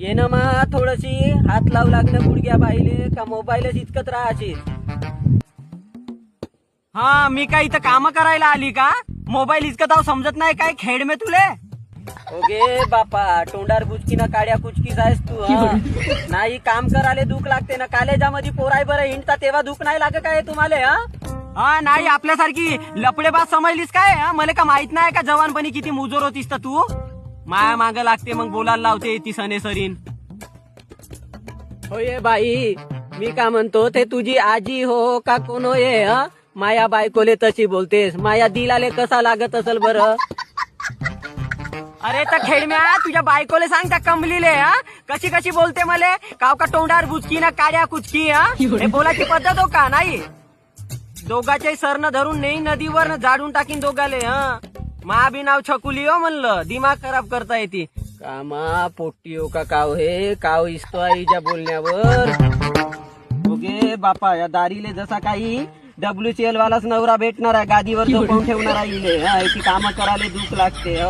ये ना मा थोडीशी हात लावू लागणं गुडघ्या बाहिले का मोबाईलच इतकत राहायचे. हा मी काय इथं काम करायला आली का? मोबाईल इतकं ताव समजत नाही काय खेड में तुले? ओगे बापा तोंडार बुचकी ना काड्या कुचकी जायस तू हं? नाही काम करायला दुःख लागते ना. कॉलेजामध्ये पोराय बरं हिंडता तेव्हा दुःख नाही लाग काय तुम्हाला हा? हा नाही आपल्यासारखी लपडेबाज समजलीस काय? हा मला का माहित नाही का जवानपणी किती मुजोर होतीस तर तू? माया माग लागते मग बोलायला लावते ती सने सरीन. होय बाई मी का म्हणतो ते तुझी आजी हो का कोण होय हं? माया बायकोले तशी बोलतेस. माया दिलाले कसा लागत असेल बरं? अरे तर खेडम्या तुझ्या बायकोले सांग त्या कमलीले हा कशी कशी बोलते मले काव का तोंडार बुचकी ना काड्या कुचकी हा हे बोलायची पद्धत हो का नाही? दोघाचे सरनं धरून नेई नदीवर झाडून टाकीन दोघाले. हा मा बी नाव छकुली हो म्हणलं दिमाग खराब करता येते. कामा पोट्टी हो का काव हे काव इस्तो आईच्या बोलण्यावर. ओगे बापा या दारीले जसा काही WCL वालाच नवरा भेटणार आहे गादीवर झोपवून ठेवणार आहे. ती कामं करायला दुःख लागते.